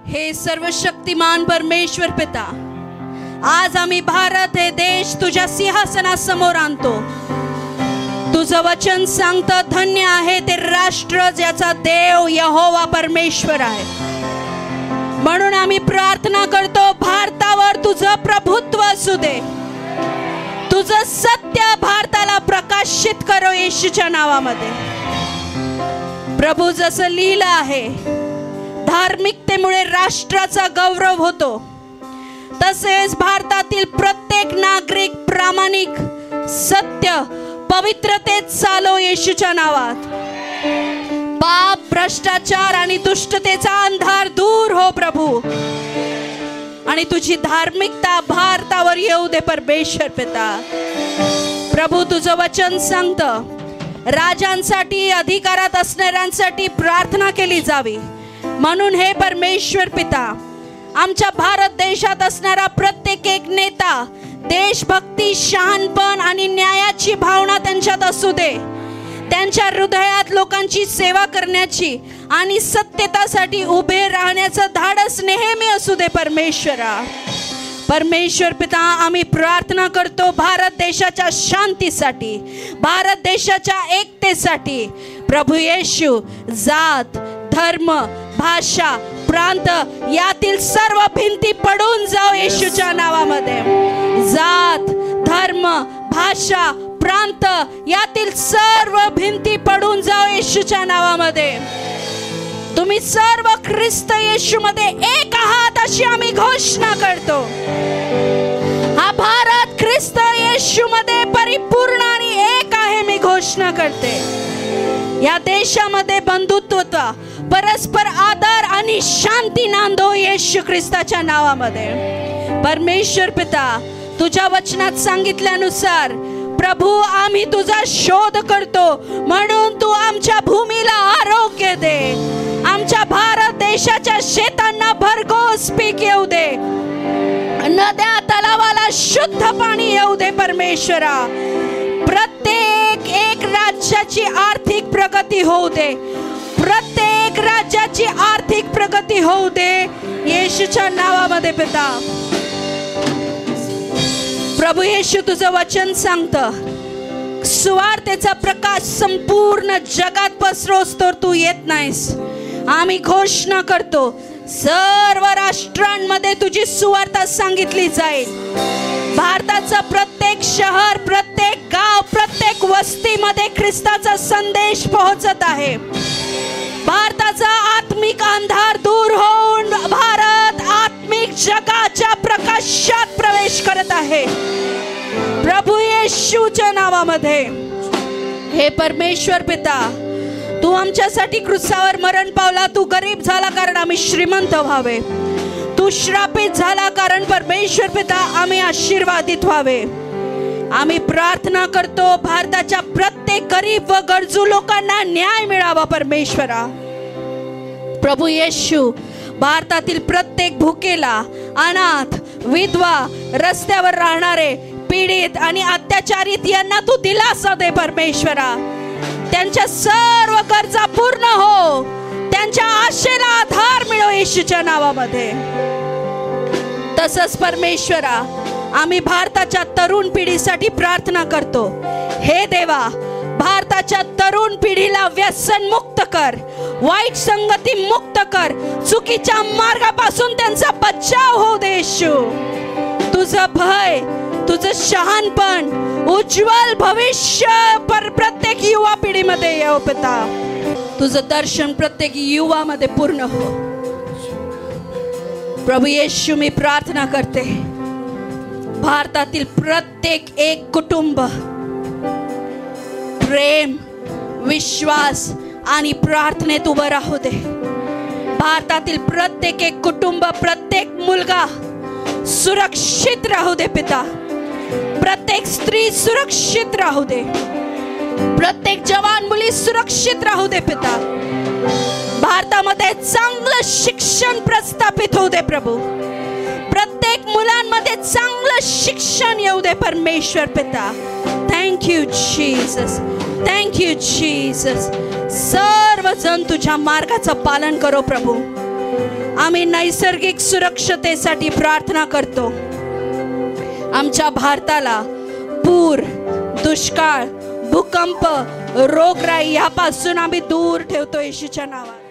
हे सर्वशक्तिमान परमेश्वर पिता, आज आम्ही भारत हे देश तुझ्या सिंहासनासमोर आणतो. तुझं वचन सांगतं, धन्य आहे ते राष्ट्र ज्याचा देव यहोवा परमेश्वर आहे. म्हणून आम्ही प्रार्थना करतो, भारतावर तुझं प्रभुत्व असू दे. तुझं सत्य भारताला प्रकाशित करो येशूच्या नावामध्ये. प्रभू, जसं लिहिलं आहे, धार्मिकतेमुळे राष्ट्राचा गौरव होतो, तसेच भारतातील प्रत्येक नागरिक प्रामाणिक, सत्य, पवित्रतेत चालो येशूच्या नावात. पाप, भ्रष्टाचार आणि दुष्टतेचा अंधार दूर हो प्रभू, आणि तुझी धार्मिकता भारतावर येऊ दे परमेश्वर पिता. प्रभू, तुझं वचन सांगतं, राजांसाठी, अधिकारात असणाऱ्यांसाठी प्रार्थना केली जावी. म्हणून हे परमेश्वर पिता, आमच्या भारत देशात असणारा प्रत्येक एक नेता देशभक्ती, शहाणपण आणि न्यायाची भावना त्यांच्यात असू दे. त्यांच्या हृदयात लोकांची सेवा करण्याची आणि सत्यतासाठी उभे राहण्याचं धाडस नेहमी असू दे परमेश्वरा. परमेश्वर पिता, आम्ही प्रार्थना करतो भारत देशाच्या शांतीसाठी, भारत देशाच्या एकतेसाठी. प्रभू येशू, जात, धर्म, भाषा, प्रांत यातील सर्व भिंती पडून जाओ येशूच्या नावामध्ये. जात, धर्म, भाषा, प्रांत यातील सर्व भिंती पडून जाओ येशूच्या नावामध्ये. तुम्ही सर्व ख्रिस्त येशूमध्ये एक आहात अशी आम्ही घोषणा करतो. हा भारत ख्रिस्त येशूमध्ये परिपूर्ण आणि एक आहे, मी घोषणा करते. या देशामध्ये बंधुत्वता, परस्पर आदर आणि शांती नांदो येशू ख्रिस्ताच्या नावामध्ये. परमेश्वर पिता, तुझ्या वचनात सांगितल्यानुसार प्रभू, आम्ही तुझा शोध करतो, म्हणून तू आमच्या भूमीला आरोग्य दे. आमच्या भारत देशाच्या शेतांना भरघोस पीक येऊ दे. नद्या, तलावाला शुद्ध पाणी येऊ दे परमेश्वरा. प्रत्येक एक राज्याची आर्थिक प्रगती होऊ दे. प्रत्येक राज्याची आर्थिक प्रगती होऊ दे येशूच्या नावामध्ये पिता. प्रभू येशू, तुझं वचन सांगतं, सुवार्तेचा प्रकाश संपूर्ण जगात पसरोस तर तू येत नाहीस. आम्ही घोषणा करतो, सर्व राष्ट्रांमध्ये तुझी सुवार्ता सांगितली जाईल. भारताचा प्रत्येक शहर, प्रत्येक गाव, प्रत्येक वस्तीमध्ये ख्रिस्ताचा संदेश पोहोचत आहे. भारताचा आत्मिक अंधार दूर होऊन भारत आत्मिक जगाच्या प्रकाशात प्रवेश करत आहे प्रभू येशूच्या नावामध्ये. हे परमेश्वर पिता, तू आमच्यासाठी क्रूसावर मरण पावला. तू गरीब झाला कारण आम्ही श्रीमंत व्हावे. तू श्रापित झाला कारण परमेश्वर पिता आम्ही आशीर्वादित व्हावे. आम्ही प्रार्थना करतो, भारताच्या प्रत्येक गरीब व गरजू लोकांना न्याय मिळावा परमेश्वरा. प्रभू येशू, भारतातील प्रत्येक भुकेला, अनाथ, विधवा, रस्त्यावर राहणारे, पीडित आणि अत्याचारित यांना तू दिलासा दे परमेश्वरा. त्यांच्या सर्व गरजा पूर्ण हो. त्यांच्या आशेला आधार मिळो येशूच्या नावामध्ये. तसंच परमेश्वरा, आम्ही भारताच्या तरुण पिढीसाठी प्रार्थना करतो. हे देवा, भारताच्या तरुण पिढीला व्यसन मुक्त कर, वाईट संगती मुक्त कर, चुकीच्या मार्गापासून त्यांचा बचाव होऊ दे येशू. तुझं भय, तुझं शहाणपण, उज्ज्वल भविष्य प्रत्येक युवा पिढीमध्ये येऊ पिता. तुझं दर्शन प्रत्येक युवामध्ये पूर्ण हो प्रभू येशू. मी प्रार्थना करते, भारतातील प्रत्येक एक कुटुंब प्रेम, विश्वास आणि प्रार्थनेत उभं राहू दे. भारतातील प्रत्येक एक कुटुंब, प्रत्येक मुलगा सुरक्षित राहू दे पिता. प्रत्येक स्त्री सुरक्षित राहू दे. प्रत्येक जवान मुली सुरक्षित राहू दे पिता. भारतामध्ये चांगलं शिक्षण प्रस्थापित होऊ दे प्रभू. प्रत्येक मुलांमध्ये चांगलं शिक्षण येऊ दे परमेश्वर पिता. Thank you Jesus, thank you Jesus. सर्वजण तुझ्या मार्गाचं पालन करो प्रभू. आम्ही नैसर्गिक सुरक्षतेसाठी प्रार्थना करतो। आमच्या भारताला पूर, दुष्काळ, भूकंप, रोगराई यापासून आम्ही दूर ठेवतो येशूच्या नावात।